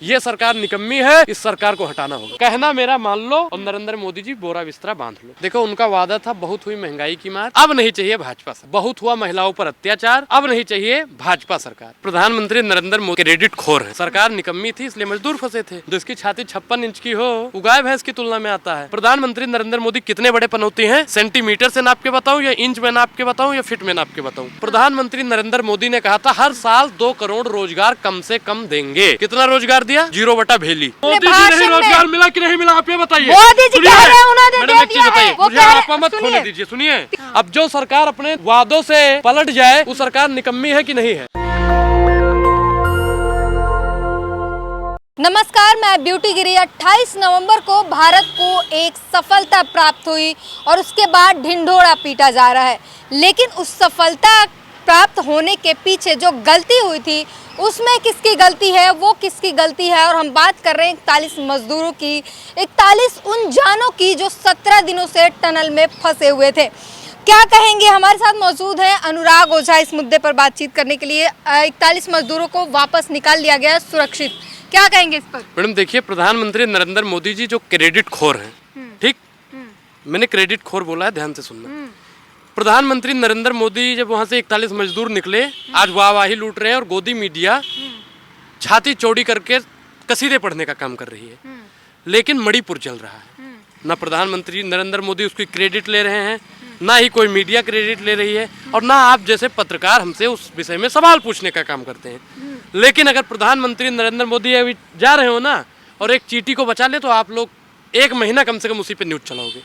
ये सरकार निकम्मी है, इस सरकार को हटाना होगा। कहना मेरा मान लो और नरेंद्र मोदी जी बोरा बिस्तरा बांध लो। देखो उनका वादा था, बहुत हुई महंगाई की मार, अब नहीं चाहिए भाजपा सरकार। बहुत हुआ महिलाओं पर अत्याचार, अब नहीं चाहिए भाजपा सरकार। प्रधानमंत्री नरेंद्र मोदी क्रेडिट खोर है। सरकार निकम्मी थी इसलिए मजदूर फंसे थे। जिसकी छाती 56 इंच की हो वो गाय भैंस की तुलना में आता है। प्रधानमंत्री नरेंद्र मोदी कितने बड़े पनौती हैं? सेंटीमीटर से नाप के बताऊं या इंच में नाप के बताऊं या फीट में नाप के बताऊं? प्रधानमंत्री नरेंद्र मोदी ने कहा था हर साल 2 करोड़ रोजगार कम से कम देंगे। कितना रोजगार दिया? 0 बटा भेली। मोदी जी नहीं रोजगार मिला कि नहीं मिला, आप ये बताइए। मैडम एक चीज बताइए, मुझे आप मत खोने दीजिए। सुनिए, अब जो सरकार अपने वादों से पलट जाए वो सरकार निकम्मी है कि नहीं है? नमस्कार, मैं ब्यूटी गिरी। 28 नवंबर को भारत को एक सफलता प्राप्त हुई और उसके बाद ढिंढोरा पीटा जा रहा है। लेकिन उस सफलता प्राप्त होने के पीछे जो गलती हुई थी उसमें किसकी गलती है, वो किसकी गलती है? और हम बात कर रहे हैं 41 मजदूरों की, 41 उन जानों की जो 17 दिनों से टनल में फंसे हुए थे। क्या कहेंगे? हमारे साथ मौजूद हैं अनुराग ओझा इस मुद्दे पर बातचीत करने के लिए। 41 मजदूरों को वापस निकाल लिया गया सुरक्षित, क्या कहेंगे इस पर? मैडम देखिए, प्रधानमंत्री नरेंद्र मोदी जी जो क्रेडिट खोर है, ठीक, मैंने क्रेडिट खोर बोला है, ध्यान से सुनना। प्रधानमंत्री नरेंद्र मोदी जब वहां से 41 मजदूर निकले, आज वाहवाही लूट रहे हैं और गोदी मीडिया छाती चौड़ी करके कसीदे पढ़ने का काम कर रही है। लेकिन मणिपुर चल रहा है, ना प्रधानमंत्री नरेंद्र मोदी उसकी क्रेडिट ले रहे हैं, ना ही कोई मीडिया क्रेडिट ले रही है, और ना आप जैसे पत्रकार हमसे उस विषय में सवाल पूछने का काम करते हैं। लेकिन अगर प्रधानमंत्री नरेंद्र मोदी अभी जा रहे हो ना और एक चींटी को बचा ले तो आप लोग 1 महीना कम से कम उसी पे न्यूज चलाओगे।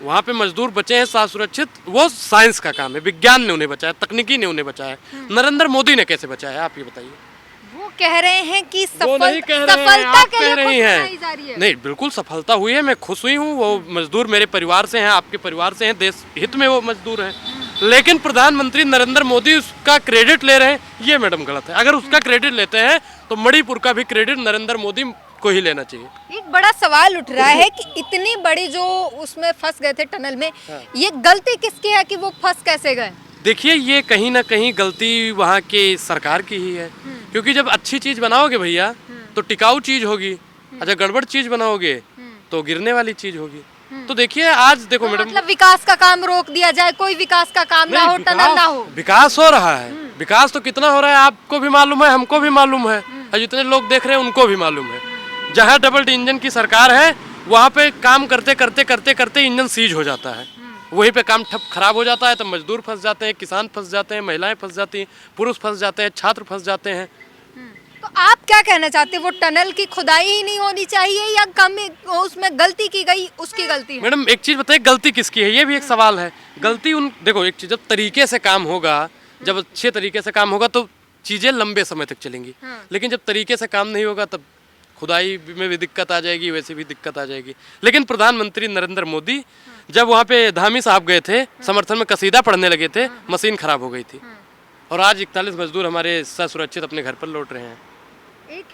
वहाँ पे मजदूर बचे हैं साथ सुरक्षित, वो साइंस का काम है, विज्ञान ने उन्हें बचाया, तकनीकी ने उन्हें बचाया। नरेंद्र मोदी ने कैसे बचाया, आप ये बताइए। वो कह रहे हैं कि सफलता के लिए खुशी मनाई जा रही है। नहीं, बिल्कुल सफलता हुई है, मैं खुश हुई हूँ। वो मजदूर मेरे परिवार से हैं, आपके परिवार से हैं, देश हित में वो मजदूर हैं। लेकिन प्रधानमंत्री नरेंद्र मोदी उसका क्रेडिट ले रहे हैं, ये मैडम गलत है। अगर उसका क्रेडिट लेते हैं तो मणिपुर का भी क्रेडिट नरेंद्र मोदी को ही लेना चाहिए। एक बड़ा सवाल उठ रहा है कि इतनी बड़ी जो उसमें फंस गए थे टनल में, ये गलती किसकी है कि वो फंस कैसे गए? देखिए, ये कहीं ना कहीं गलती वहाँ के सरकार की ही है। क्योंकि जब अच्छी चीज बनाओगे भैया तो टिकाऊ चीज होगी, अच्छा गड़बड़ चीज बनाओगे तो गिरने वाली चीज होगी। तो देखिए, आज देखो मैडम, मतलब विकास का काम रोक दिया जाए, कोई विकास का काम ना हो, टनल ना हो। विकास हो रहा है, विकास तो कितना हो रहा है आपको भी मालूम है, हमको भी मालूम है, और जितने लोग देख रहे हैं उनको भी मालूम है। जहाँ डबल इंजन की सरकार है वहाँ पे काम करते करते करते करते इंजन सीज हो जाता है, वहीं पे काम ठप खराब हो जाता है, तो मजदूर फंस जाते हैं, किसान फंस जाते हैं, महिलाएं फंस जाती हैं, पुरुष फंस जाते हैं, छात्र फंस जाते हैं। तो आप क्या कहना चाहते हैं? वो टनल की खुदाई ही नहीं होनी चाहिए या कम उसमें गलती की गई, उसकी गलती है? मैडम एक चीज बताइए, गलती किसकी है, ये भी एक सवाल है। गलती देखो एक चीज, जब तरीके से काम होगा, जब अच्छे तरीके से काम होगा तो चीजें लंबे समय तक चलेंगी। लेकिन जब तरीके से काम नहीं होगा तब खुदाई में भी दिक्कत आ जाएगी, वैसे भी दिक्कत आ जाएगी। लेकिन प्रधानमंत्री नरेंद्र मोदी जब वहाँ पे धामी साहब गए थे, समर्थन में कसीदा पढ़ने लगे थे, मशीन खराब हो गई थी, और आज 41 मजदूर हमारे ससुरक्षित अपने घर पर लौट रहे हैं। एक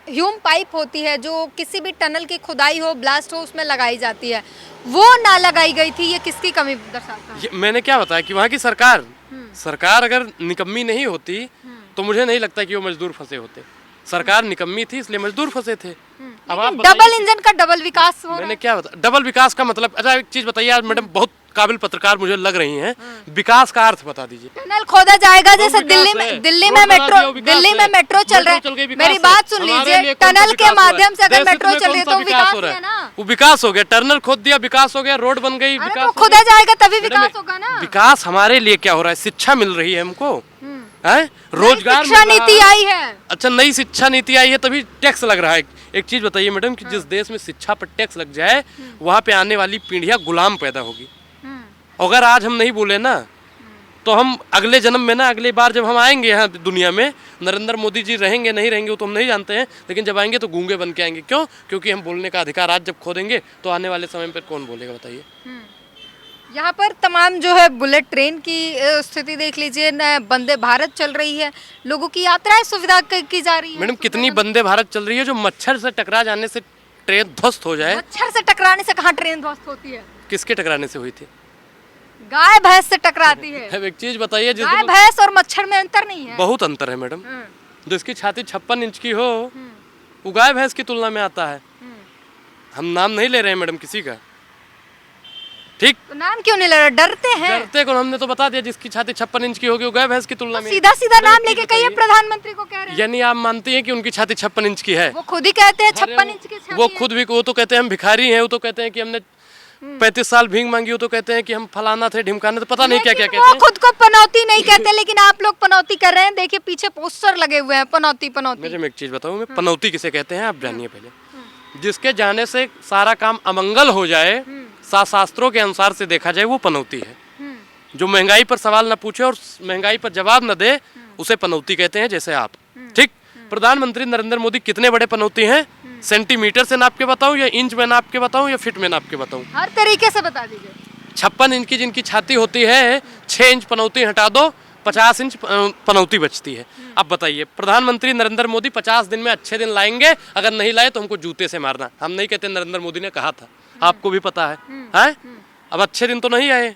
ह्यूम पाइप होती है जो किसी भी टनल की खुदाई हो, ब्लास्ट हो, उसमें लगाई जाती है, वो ना लगाई गई थी, ये किसकी कमी दर्शाता है? मैंने क्या बताया कि वहाँ की सरकार अगर निकम्मी नहीं होती तो मुझे नहीं लगता कि वो मजदूर फंसे होते। सरकार निकम्मी थी इसलिए मजदूर फंसे थे। अब आप डबल इंजन का डबल विकास हो रहा है। मैंने क्या बताया डबल विकास का मतलब? अच्छा एक चीज बताइए, आज मैडम बहुत काबिल पत्रकार मुझे लग रही हैं, विकास का अर्थ बता दीजिए। टनल खोदा जाएगा, जैसे दिल्ली में मेट्रो चल रहा है। मेरी बात सुन लीजिए, टनल के माध्यम से अगर मेट्रो चल रही है तो विकास हो रहा है ना। वो विकास हो गया, टनल खोद दिया, विकास हो गया, रोड बन गई, विकास खोदा जाएगा तभी विकास होगा ना। विकास हमारे लिए क्या हो रहा है? शिक्षा मिल रही है हमको, रोजगार शिक्षा नीति आई है। अच्छा, नई शिक्षा नीति आई है तभी टैक्स लग रहा है। एक चीज बताइए मैडम कि जिस देश में शिक्षा पर टैक्स लग जाए वहाँ पे आने वाली पीढ़ियां गुलाम पैदा होगी। अगर आज हम नहीं बोले ना तो हम अगले जन्म में ना, अगली बार जब हम आएंगे यहाँ दुनिया में, नरेंद्र मोदी जी रहेंगे नहीं रहेंगे वो तो हम नहीं जानते हैं, लेकिन जब आएंगे तो गूंगे बन के आएंगे। क्यों? क्योंकि हम बोलने का अधिकार आज जब खो देंगे तो आने वाले समय पर कौन बोलेगा, बताइए। यहाँ पर तमाम जो है बुलेट ट्रेन की स्थिति देख लीजिए, वंदे भारत चल रही है, लोगों की यात्राएं सुविधा की जा रही है। मैडम कितनी वंदे भारत चल रही है जो मच्छर से टकरा जाने से ट्रेन ध्वस्त हो जाए। मच्छर से टकराने से कहाँ ट्रेन ध्वस्त होती है? किसके टकराने से हुई थी? गाय भैंस से टकराती है। एक चीज बताइए, गाय भैंस और मच्छर में अंतर नहीं है? बहुत अंतर है मैडम। जिसकी छाती 56 इंच की हो वो गाय भैंस की तुलना में आता है। हम नाम नहीं ले रहे हैं मैडम किसी का, ठीक? तो नाम क्यों नहीं ले रहे? डरते हैं? डरते कौन, हमने तो बता दिया जिसकी छाती 56 इंच की होगी वो गाय भैंस की तुलना में। सीधा सीधा नाम लेके कहिए प्रधानमंत्री को कह रहे हैं। यानी आप मानती हैं कि उनकी छाती 56 इंच की है? वो खुद ही कहते हैं 56 इंच की छाती वो है। खुद भी, वो तो कहते हैं हम भिखारी हैं, वो तो कहते हैं कि हमने 35 साल भीख मांगी, वो तो कहते हैं कि हम फलाना थे ढिमकाना थे, पता नहीं क्या क्या लेकिन कहते वो हैं। खुद को पनौती नहीं कहते, लेकिन आप लोग पनौती कर रहे हैं। देखिए पीछे पोस्टर लगे हुए हैं, पनौती पनौती। मैं एक चीज बताऊं, मैं पनौती किसे कहते हैं आप जानिए पहले। जिसके जाने से सारा काम अमंगल हो जाए, शास्त्रों के अनुसार से देखा जाए, वो पनौती है। जो महंगाई पर सवाल न पूछे और महंगाई पर जवाब न दे, उसे पनौती कहते हैं, जैसे आप, ठीक? प्रधानमंत्री नरेंद्र मोदी कितने बड़े पनौती हैं? सेंटीमीटर से नाप के बताऊं, या इंच में नाप के बताऊं, या फीट में नाप के बताऊं? हर तरीके से बता दीजिए। 56 इंच की जिनकी छाती होती है, 6 इंच पनौती हटा दो, 50 इंच पनौती बचती है। अब बताइए, प्रधानमंत्री नरेंद्र मोदी 50 दिन में अच्छे दिन लाएंगे, अगर नहीं लाए तो हमको जूते से मारना। हम नहीं कहते, नरेंद्र मोदी ने कहा था, आपको भी पता है, हैं? अब अच्छे दिन तो नहीं आए,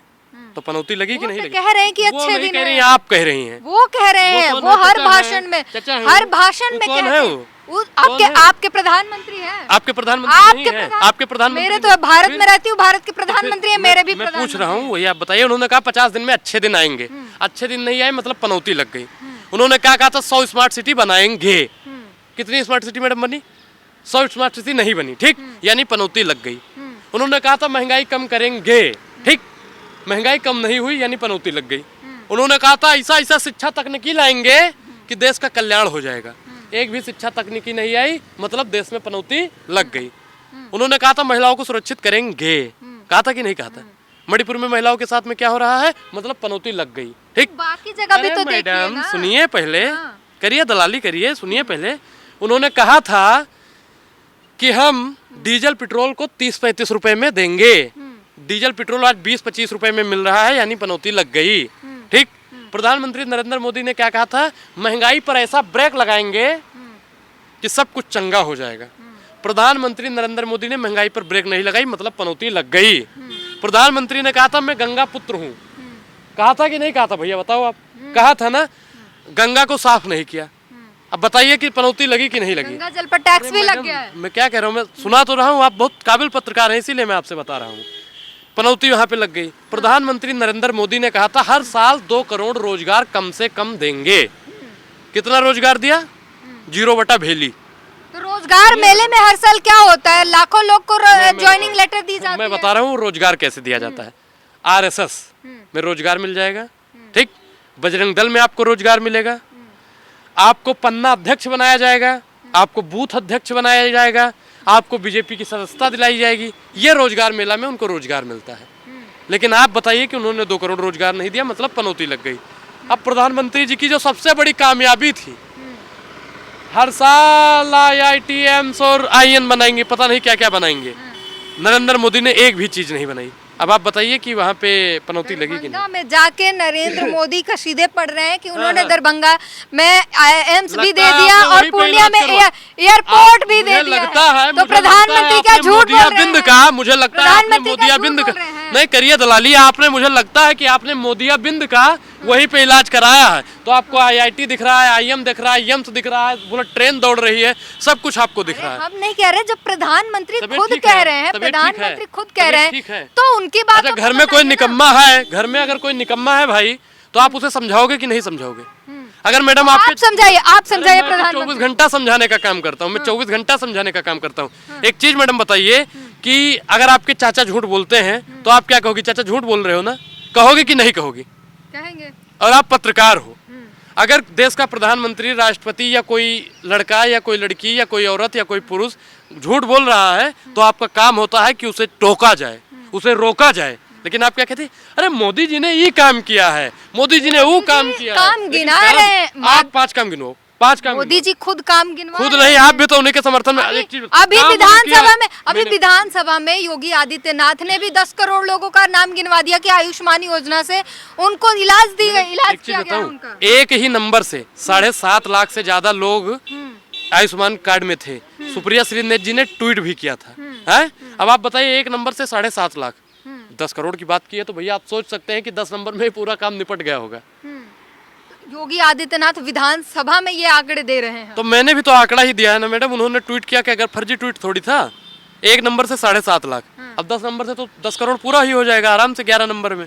तो पनौती लगी कि नहीं लगी? कह रहे हैं कि वो अच्छे नहीं दिन कह रही हैं। हैं, आप कह रही हैं। वो कह रहे हैं, कौन वो है? हर चाचा भाषण है? में, चाचा है हर वो? भाषण वो में कौन कहते है हैं। वो? आपके कौन है? आपके प्रधानमंत्री हैं। आपके प्रधानमंत्री नहीं है? आपके प्रधानमंत्री मेरे तो भारत में रहती हूँ, भारत के प्रधानमंत्री हैं, मेरे भी मैं पूछ प्रधानमंत्री रहा हूँ, हैं। वही आप बताइए। उन्होंने कहा 50 दिन में अच्छे दिन आएंगे, अच्छे दिन नहीं आए मतलब पनौती लग गई। उन्होंने क्या कहा था? 100 स्मार्ट सिटी बनाएंगे। कितनी स्मार्ट सिटी मैडम बनी? 100 स्मार्ट सिटी नहीं बनी, ठीक? यानी पनौती लग गई। उन्होंने कहा था महंगाई कम करेंगे, ठीक? महंगाई कम नहीं हुई, यानी पनौती लग गई। उन्होंने कहा था ऐसा ऐसा शिक्षा तकनीकी लाएंगे कि देश का कल्याण हो जाएगा। एक भी शिक्षा तकनीकी नहीं आई, मतलब देश में पनौती लग गई। उन्होंने कहा था महिलाओं को सुरक्षित करेंगे, कहा था कि नहीं कहा था? मणिपुर में महिलाओं के साथ में क्या हो रहा है? मतलब पनौती लग गई, ठीक? बाकी जगह भी तो देखिए मैडम ना। सुनिए पहले, हाँ। करिए दलाली करिए, सुनिए पहले। उन्होंने कहा था कि हम डीजल पेट्रोल को 30-35 रुपए में देंगे। डीजल पेट्रोल आज 20-25 रुपए में मिल रहा है, यानी पनौती लग गई, ठीक? प्रधानमंत्री नरेंद्र मोदी ने क्या कहा था? महंगाई पर ऐसा ब्रेक लगाएंगे कि सब कुछ चंगा हो जाएगा। प्रधानमंत्री नरेंद्र मोदी ने महंगाई पर ब्रेक नहीं लगाई, मतलब पनौती लग गई। प्रधानमंत्री ने कहा था मैं गंगा पुत्र हूँ, कहा था कि नहीं कहा था भैया बताओ आप? कहा था ना? गंगा को साफ नहीं किया। अब बताइए कि पनौती लगी कि नहीं लगी? गंगा जल पर टैक्स भी लग गया है। मैं क्या कह रहा हूँ, मैं सुना तो रहा हूँ, आप बहुत काबिल पत्रकार हैं, इसीलिए मैं आपसे बता रहा हूँ। पनौती वहां पे लग गई। प्रधानमंत्री नरेंद्र मोदी ने कहा था हर साल 2 करोड़ रोजगार कम से कम देंगे। कितना रोजगार दिया? 0 भेली। तो रोजगार मेले में हर साल क्या होता है? लाखों लोग को ज्वाइनिंग लेटर दी जाती है। मैं बता रहा हूँ रोजगार कैसे दिया जाता है। RSS में रोजगार मिल जाएगा, ठीक? बजरंग दल में आपको रोजगार मिलेगा, आपको पन्ना अध्यक्ष बनाया जाएगा, आपको बूथ अध्यक्ष बनाया जाएगा, आपको बीजेपी की सदस्यता दिलाई जाएगी। ये रोजगार मेला में उनको रोजगार मिलता है। लेकिन आप बताइए कि उन्होंने 2 करोड़ रोजगार नहीं दिया, मतलब पनौती लग गई। अब प्रधानमंत्री जी की जो सबसे बड़ी कामयाबी थी, हर साल IIT एम्स और IN बनाएंगे, पता नहीं क्या क्या बनाएंगे। नरेंद्र मोदी ने एक भी चीज नहीं बनाई। अब आप बताइए कि वहाँ पे पनौती लगी कि नहीं? दरभंगा में जाके नरेंद्र मोदी का सीधे पड़ रहे हैं कि उन्होंने दरभंगा में एम्स भी दे दिया और पूर्णिया में एयरपोर्ट भी दे दिया है। तो प्रधानमंत्री क्या झूठ बोल रहे हैं? का मुझे लगता है आपने मोदियाबिंद का बोल रहे हैं। नहीं करिए दलाली आपने, मुझे लगता है कि आपने मोदियाबिंद का वहीं पे इलाज कराया है। तो आपको IIT दिख रहा है, IM दिख रहा है, यम्स दिख रहा है, पूरा ट्रेन दौड़ रही है, सब कुछ आपको दिख रहा है। हम नहीं कह रहे, जब प्रधानमंत्री तबीयत खुद ठीक कह है, रहे हैं, तबीयत ठीक है, प्रधानमंत्री खुद कह रहे तबीयत ठीक हैं, है। तो उनकी बात अच्छा, घर में कोई निकम्मा है, घर में अगर कोई निकम्मा है भाई, तो आप उसे समझाओगे कि नहीं समझाओगे? अगर मैडम आप आपके समझाइए, आप समझाइए 24 प्रधानमंत्री। घंटा समझाने का काम करता हूँ मैं, 24 घंटा समझाने का काम करता हूँ। एक चीज मैडम बताइए कि अगर आपके चाचा झूठ बोलते हैं तो आप क्या कहोगी? चाचा झूठ बोल रहे हो ना, कहोगे कि नहीं कहोगी? कहेंगे। और आप पत्रकार हो, अगर देश का प्रधानमंत्री, राष्ट्रपति या कोई लड़का या कोई लड़की या कोई औरत या कोई पुरुष झूठ बोल रहा है, तो आपका काम होता है कि उसे टोका जाए, उसे रोका जाए। लेकिन आप क्या कहते हैं? अरे मोदी जी ने ये काम किया है, मोदी जी ने वो काम किया है। काम गिना रहे हैं। आप 5 काम गिनो, 5 काम मोदी जी खुद काम गिनवा खुद रहे नहीं, हैं। आप भी तो उन्हीं के समर्थन में। एक चीज अभी काम विधानसभा में, किया। अभी विधानसभा में योगी आदित्यनाथ ने भी 10 करोड़ लोगों का नाम गिनवा दिया कि आयुष्मान योजना से उनको इलाज दी गई, इलाज एक चीज किया गया बताऊं, उनका। एक ही नंबर से 7.5 लाख से ज्यादा लोग आयुष्मान कार्ड में थे। सुप्रिया श्रीनेत जी ने ट्वीट भी किया था, है? अब आप बताइए, एक नंबर से 7.5 लाख, 10 करोड़ की बात की है तो भैया आप सोच सकते हैं कि 10 नंबर में ही पूरा काम निपट गया होगा। योगी आदित्यनाथ विधानसभा में ये आंकड़े दे रहे हैं। तो मैंने भी तो आंकड़ा ही दिया है ना मैडम, उन्होंने ट्वीट किया कि अगर फर्जी ट्वीट थोड़ी था, 1 नंबर से 7.5 लाख, अब 10 नंबर से तो 10 करोड़ पूरा ही हो जाएगा आराम से 11 नंबर में।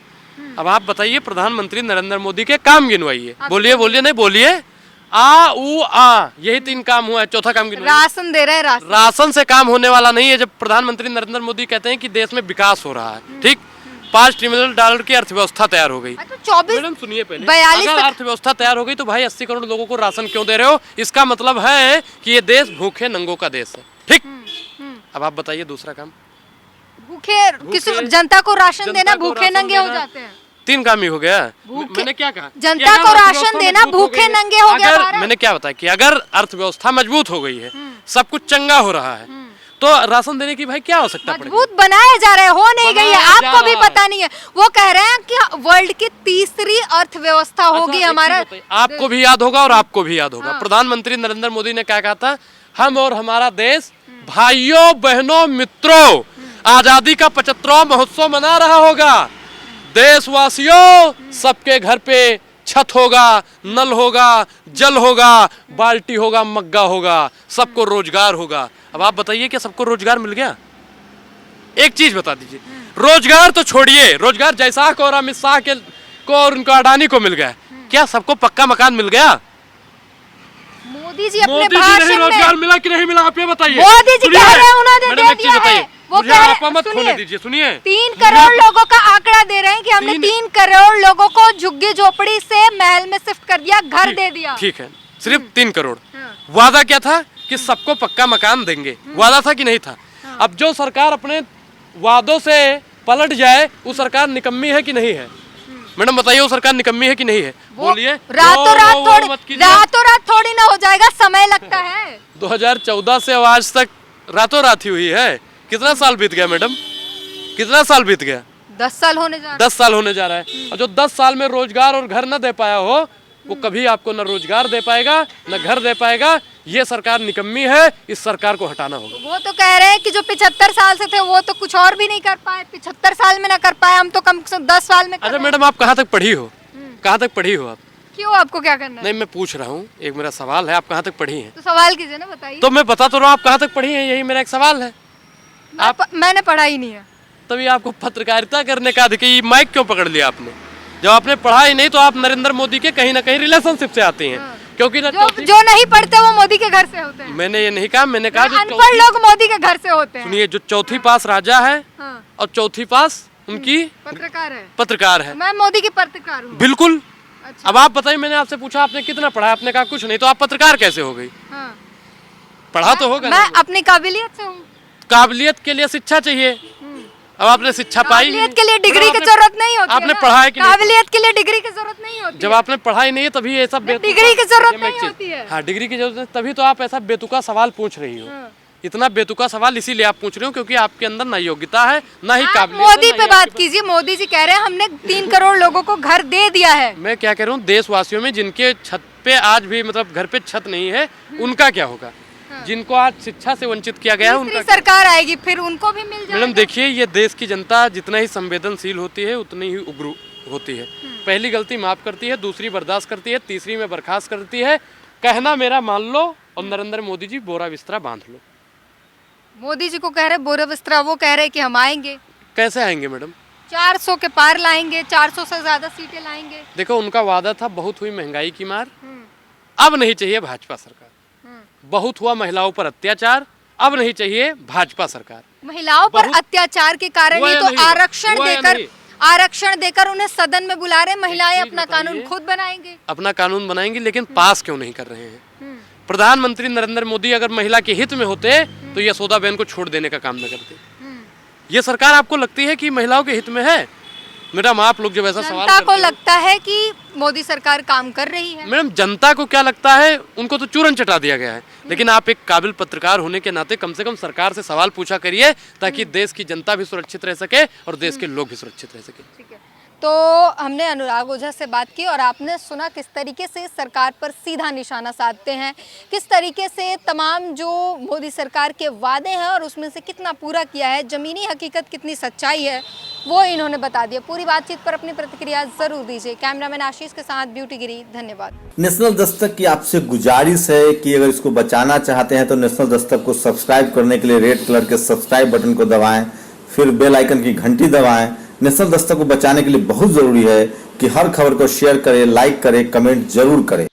अब आप बताइए, प्रधानमंत्री नरेंद्र मोदी के काम गिनवाइए, बोलिए बोलिए, नहीं बोलिए, आ उ आ, यही 3 काम हुआ है, चौथा काम गिनवाइए। राशन दे रहे हैं, राशन। राशन से काम होने वाला नहीं है। जब प्रधानमंत्री नरेंद्र मोदी कहते हैं कि देश में विकास हो रहा है, ठीक, $5 ट्रिलियन की अर्थव्यवस्था तैयार हो गई। तो 24 मैडम सुनिए पहले, 42 अगर अर्थव्यवस्था तैयार हो गई तो भाई 80 करोड़ लोगों को राशन क्यों दे रहे हो? इसका मतलब है कि ये देश भूखे नंगों का देश है, ठीक। अब आप बताइए दूसरा काम। भूखे किसी जनता को राशन जनता देना, को भूखे राशन नंगे हो देना। जाते हैं। 3 काम ही हो गया। भूखे- मैंने क्या कहा? जनता कि अगर को राशन अर्थव्यवस्था देना, मजबूत हो भूखे गई है, नंगे हो गया अगर भारत। मैंने क्या बताया कि अगर अर्थव्यवस्था मजबूत हो गई है, सब कुछ चंगा हो रहा है, तो राशन देने की भाई क्या आवश्यकता पड़ेगी? मजबूत बनाया जा रहे, हो नहीं गई है, बनाया जा आपको भी रहा है। पता नहीं है। वो कह रहे हैं कि वर्ल्ड की तीसरी अर्थव्यवस्था होगी अच्छा, एक हमारा। चीज बताइए, आपको भी याद होगा और आपको भी याद होगा, हाँ। प्रधानमंत्री नरेंद्र मोदी ने क्या कहा था? हम और हमारा देश भाइयों बहनों मित्रों आजादी का 75वां महोत्सव मना रहा होगा। देशवासियों, सबके घर पे छत होगा, नल होगा, जल होगा, बाल्टी होगा, मग्गा होगा, सबको रोजगार होगा। अब आप बताइए क्या सबको रोजगार मिल गया? एक चीज बता दीजिए, रोजगार तो छोड़िए, रोजगार जयशाह को और अमित शाह के को और उनको अडानी को मिल गया, क्या सबको पक्का मकान मिल गया? मोदी जी अपने मोदी जी नहीं, भाषण रोजगार में, मिला कि नहीं मिला आप ये बताइए। मोदी जी सुनिए, कह रहे हैं उन्होंने मैडम दे एक चीज दिया बताइए, है। वो मुझे कह रहे- आपा मत सुनिए, खोने दीजिए, सुनिए। 3 करोड़ लोगों का आंकड़ा दे रहे हैं कि हमने 3 करोड़ लोगों को झुग्गी झोपड़ी से महल में शिफ्ट कर दिया, घर दे दिया। ठीक है, सिर्फ 3 करोड़। हाँ। वादा क्या था कि सबको पक्का मकान देंगे, वादा था कि नहीं था? अब जो सरकार अपने वादों से पलट जाए, वो सरकार निकम्मी है कि नहीं है? मैडम बताइए, वो सरकार निकम्मी है कि नहीं है? बोलिए। रातों रात वो थोड़ी, मत कीजिए। रातों रात थोड़ी ना हो जाएगा, समय लगता है। 2014 से आज तक रातों रात ही हुई है। कितना साल बीत गया मैडम, कितना साल बीत गया? 10 साल होने जा रहे 10 साल होने जा रहा है। और जो 10 साल में रोजगार और घर न दे पाया हो, वो कभी आपको न रोजगार दे पाएगा न घर दे पाएगा। ये सरकार निकम्मी है, इस सरकार को हटाना होगा। वो तो कह रहे हैं कि जो 75 साल से थे वो तो कुछ और भी नहीं कर पाए, 75 साल में ना कर पाए, हम तो कम से कम 10 साल में कर अच्छा रहे हैं। मैडम, आप कहाँ तक पढ़ी हो? कहाँ तक पढ़ी हो आप? क्यों, आपको क्या करना है? नहीं, मैं पूछ रहा हूँ, एक मेरा सवाल है, आप कहाँ तक पढ़ी हैं? तो सवाल कीजिए ना, बताइए। तो मैं बता तो रहा हूँ आप कहाँ तक पढ़ी हैं, यही मेरा एक सवाल है। मैंने पढ़ा ही नहीं है। तभी आपको पत्रकारिता करने का अधिकार, माइक क्यों पकड़ लिया आपने? जब आपने पढ़ा ही नहीं तो आप नरेंद्र मोदी के कहीं ना कहीं रिलेशनशिप से आती हैं, क्योंकि ना जो नहीं पढ़ते वो मोदी के घर से होते हैं। मैंने ये नहीं कहा, मैंने कहा जो अनपढ़ लोग मोदी के घर से होते हैं। सुनिए, जो चौथी पास राजा है हाँ, और चौथी पास उनकी पत्रकार है। पत्रकार है। मैं मोदी की पत्रकार हूँ। बिल्कुल। अच्छा। अब आप बताइए, मैंने आपसे पूछा आपने कितना पढ़ा, आपने कहा कुछ नहीं, तो आप पत्रकार कैसे हो गई? हाँ। पढ़ा तो होगा मैं ना। अपनी काबिलियत से हूँ। काबिलियत के लिए शिक्षा चाहिए। अब आपने शिक्षा पाई, काबिलियत के लिए डिग्री की आपने- जरूरत नहीं होती है आपने ना। पढ़ा है कि नहीं? काबिलियत के लिए डिग्री की जरूरत नहीं होती जब है। आपने पढ़ा ही नहीं है तभी ऐसा डिग्री की जरूरत ये मैं एक नहीं चीज- होती है। हाँ, डिग्री की जरूरत है, तभी तो आप ऐसा बेतुका सवाल पूछ रही हो। हाँ। इतना बेतुका सवाल इसीलिए आप पूछ रहे हो क्योंकि आपके अंदर ना योग्यता है, ना ही आप काबिलियत है, मोदी ना पे ही बात आपके कीजिए। मोदी जी कह रहे हैं हमने 3 करोड़ लोगों को घर दे दिया है। मैं क्या कह रहा हूँ, देशवासियों में जिनके छत पे आज भी मतलब घर पे छत नहीं है, उनका क्या होगा? जिनको आज शिक्षा से वंचित किया गया है तीसरी उनका। सरकार आएगी फिर उनको भी मिल जाएगा। मैडम देखिए, ये देश की जनता जितना ही संवेदनशील होती है उतनी ही उग्र होती है। पहली गलती माफ करती है, दूसरी बर्दाश्त करती है, तीसरी में बर्खास्त करती है। कहना मेरा मान लो और नरेंद्र मोदी जी बोरा बिस्तरा बांध लो। मोदी जी को कह रहे बोरे बिस्तरा, वो कह रहे कि हम आएंगे, कैसे आएंगे मैडम? 400 के पार लाएंगे, 400 से ज्यादा सीटें लाएंगे। देखो, उनका वादा था, बहुत हुई महंगाई की मार, अब नहीं चाहिए भाजपा सरकार। बहुत हुआ महिलाओं पर अत्याचार, अब नहीं चाहिए भाजपा सरकार। महिलाओं पर अत्याचार के कारण हुआ ही या तो नहीं? आरक्षण हुआ या देकर नहीं? आरक्षण देकर उन्हें सदन में बुला रहे। महिलाएं चीज अपना कानून बताइए। खुद बनाएंगे। अपना कानून बनाएंगे, लेकिन पास क्यों नहीं कर रहे हैं? प्रधानमंत्री नरेंद्र मोदी अगर महिला के हित में होते तो यशोदाबेन को छोड़ देने का काम न करते। ये सरकार आपको लगती है कि महिलाओं के हित में है? मैडम, आप लोग जब ऐसा सवाल जनता करते को हो, लगता है कि मोदी सरकार काम कर रही है। मैडम जनता को क्या लगता है? उनको तो चूरन चटा दिया गया है। लेकिन आप एक काबिल पत्रकार होने के नाते कम से कम सरकार से सवाल पूछा करिए, ताकि देश की जनता भी सुरक्षित रह सके और देश के लोग भी सुरक्षित रह सके। ठीक है, तो हमने अनुराग ओझा से बात की और आपने सुना किस तरीके से सरकार पर सीधा निशाना साधते हैं, किस तरीके से तमाम जो मोदी सरकार के वादे हैं और उसमें से कितना पूरा किया है, ज़मीनी हकीकत कितनी सच्चाई है, वो इन्होंने बता दिया। पूरी बातचीत पर अपनी प्रतिक्रिया ज़रूर दीजिए। कैमरामैन आशीष के साथ ब्यूटी गिरी, धन्यवाद। नेशनल दस्तक की आपसे गुजारिश है कि अगर इसको बचाना चाहते हैं तो नेशनल दस्तक को सब्सक्राइब करने के लिए रेड कलर के सब्सक्राइब बटन को दबाएं, फिर बेल आइकन की घंटी दबाएं। नेशनल दस्तक को बचाने के लिए बहुत जरूरी है कि हर खबर को शेयर करें, लाइक करें, कमेंट जरूर करें।